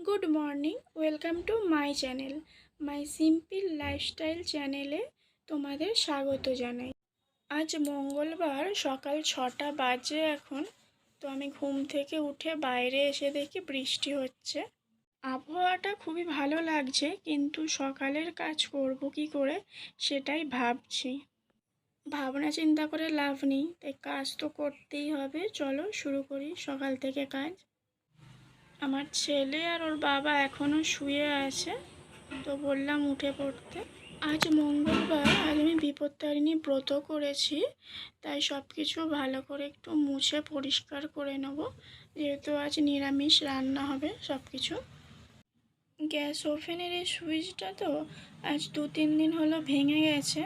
Good morning, welcome to my channel. My simple lifestyle চ্যানেলে তোমাদের স্বাগত জানাই। আজ মঙ্গলবার, সকাল 6টা বাজে এখন। তো আমি ঘুম থেকে উঠে বাইরে এসে দেখি বৃষ্টি হচ্ছে। আবহাওয়াটা খুবই ভালো লাগছে, কিন্তু সকালের কাজ করব কি করে সেটাই ভাবছি। ভাবনা চিন্তা করে লাভ নেই, তাই কাজ তো করতেই হবে। চলো শুরু করি সকাল থেকে কাজ। আমার ছেলে আর ওর বাবা এখনও শুয়ে আছে, তো বললাম উঠে পড়তে। আজ মঙ্গলবার, আজ আমি বিপত্তারিণী ব্রত করেছি, তাই সব কিছু ভালো করে একটু মুছে পরিষ্কার করে নেব, যেহেতু আজ নিরামিষ রান্না হবে সব কিছু। গ্যাস ওভেনের এই সুইচটা তো আজ 2-3 দিন হলো ভেঙে গেছে,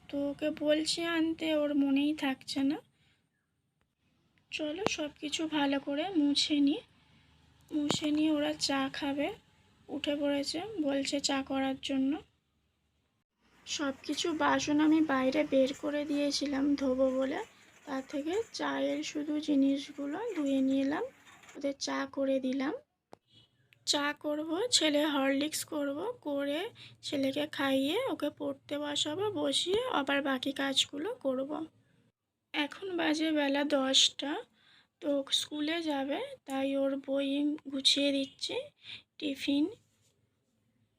তো ওকে বলছি আনতে, ওর মনেই থাকছে না। চলো সব কিছু ভালো করে মুছে নিয়ে ওরা চা খাবে, উঠে পড়েছে, বলছে চা করার জন্য। সব কিছু বাসন আমি বাইরে বের করে দিয়েছিলাম ধোবো বলে, তার থেকে চায়ের শুধু জিনিসগুলো ধুয়ে নিলাম, ওদের চা করে দিলাম। চা করব, ছেলে হরলিক্স করব, করে ছেলেকে খাইয়ে ওকে পড়তে বসাবো, বসিয়ে আবার বাকি কাজগুলো করব। এখন বাজে বেলা 10টা, তো স্কুলে যাবে, তাই ওর বই গুছিয়ে দিচ্ছি। টিফিন,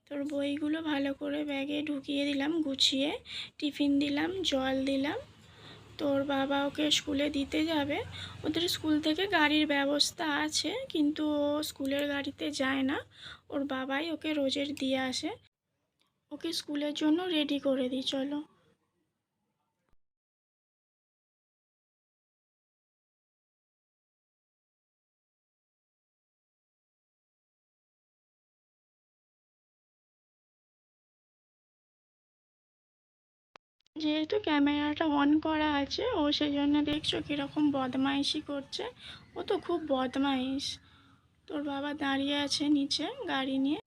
তোর বইগুলো ভালো করে ব্যাগে ঢুকিয়ে দিলাম, গুছিয়ে টিফিন দিলাম, জল দিলাম। তোর বাবা ওকে স্কুলে দিতে যাবে। ওদের স্কুল থেকে গাড়ির ব্যবস্থা আছে, কিন্তু ও স্কুলের গাড়িতে যায় না, ওর বাবাই ওকে রোজের দিয়ে আসে। ওকে স্কুলের জন্য রেডি করে দিই, চলো। যেহেতু ক্যামেরাটা অন করা আছে, ও সেই জন্য দেখছো কীরকম বদমাইশি করছে। ও তো খুব বদমাইশ। তোর বাবা দাঁড়িয়ে আছে নিচে গাড়ি নিয়ে।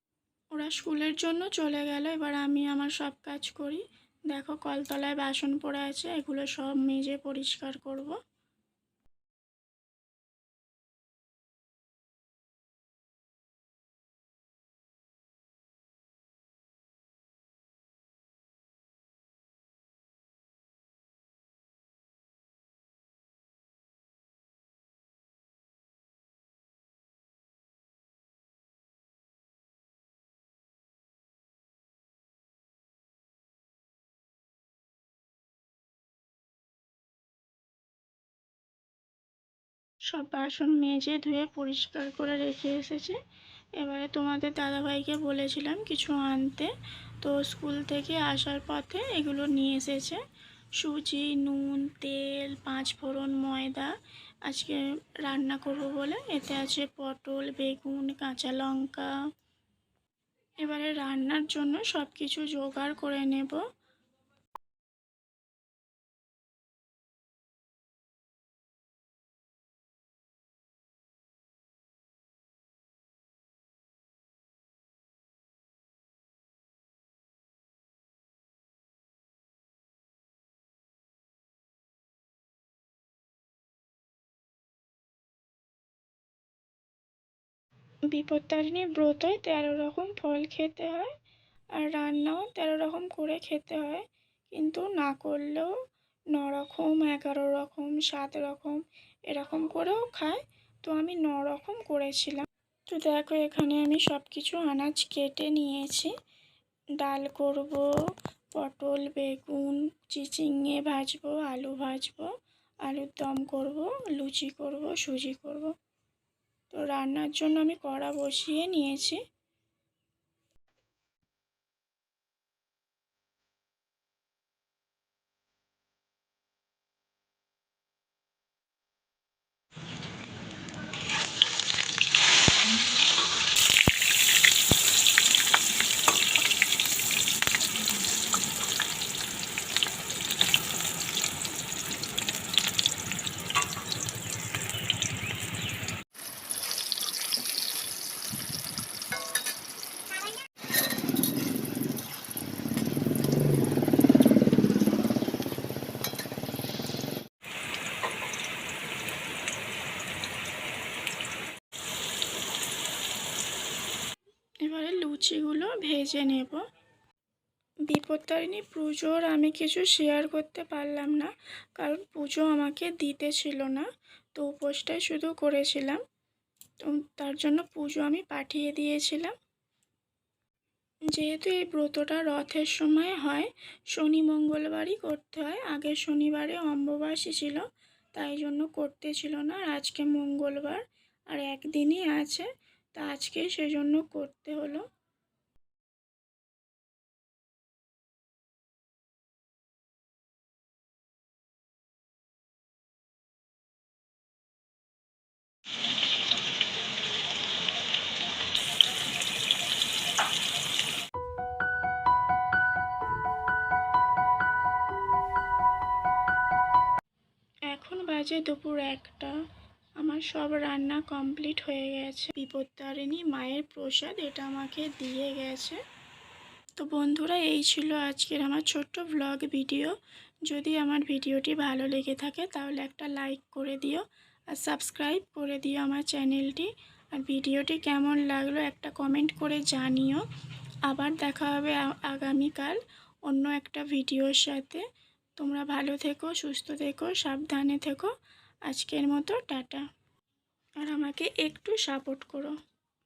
ওরা স্কুলের জন্য চলে গেল, এবার আমি আমার সব কাজ করি। দেখো কলতলায় বাসন পড়ে আছে, এগুলো সব মেজে পরিষ্কার করব। সব বাসন মেজে ধুয়ে পরিষ্কার করে রেখে এসেছে। এবারে তোমাদের দাদাভাইকে বলেছিলাম কিছু আনতে, তো স্কুল থেকে আসার পথে এগুলো নিয়ে এসেছে। সুজি, নুন, তেল, 5 ফোড়ন, ময়দা। আজকে রান্না করব বলে এতে আছে পটল, বেগুন, কাঁচা লঙ্কা। এবারে রান্নার জন্য সব কিছু জোগাড় করে নেব। বিপত্তারিণী ব্রতয় 13 রকম ফল খেতে হয়, আর রান্নাও 13 রকম করে খেতে হয়, কিন্তু না করলেও 9 রকম, 11 রকম, 7 রকম এরকম করেও খায়। তো আমি 9 রকম করেছিলাম। তো দেখো এখানে আমি সব কিছু আনাজ কেটে নিয়েছি। ডাল করব, পটল, বেগুন, চিচিঙে ভাজবো, আলু ভাজবো, আলুর দম করব, লুচি করব, সুজি করব। তো রান্নার জন্য আমি কড়া বসিয়ে নিয়েছি। লুচিগুলো ভেজে নেব। বিপত্তারিণী পুজোর আমি কিছু শেয়ার করতে পারলাম না, কারণ পুজো আমাকে দিতে ছিল না, তো উপোসটাই শুধু করেছিলাম। তো তার জন্য পুজো আমি পাঠিয়ে দিয়েছিলাম। যেহেতু এই ব্রতটা রথের সময় হয়, শনি মঙ্গলবারই করতে হয়, আগের শনিবারে অম্বুবাসী ছিল, তাই জন্য করতে ছিল না। আর আজকে মঙ্গলবার, আর একদিনই আছে, তা আজকে সেজন্য করতে হলো। এখন বাজে দুপুর 1টা। আমার সব রান্না কমপ্লিট হয়ে গেছে। বিপত্তারিণী মায়ের প্রসাদ এটা আমাকে দিয়ে গেছে। তো বন্ধুরা, এই ছিল আজকের আমার ছোট্ট ভ্লগ ভিডিও। যদি আমার ভিডিওটি ভালো লেগে থাকে তাহলে একটা লাইক করে দিও, আর সাবস্ক্রাইব করে দিও আমার চ্যানেলটি। আর ভিডিওটি কেমন লাগলো একটা কমেন্ট করে জানিও। আবার দেখা হবে আগামীকাল অন্য একটা ভিডিওর সাথে। তোমরা ভালো থেকো, সুস্থ থেকো, সাবধানে থেকো। আজকের মতো টাটা। আর আমাকে একটু সাপোর্ট করো।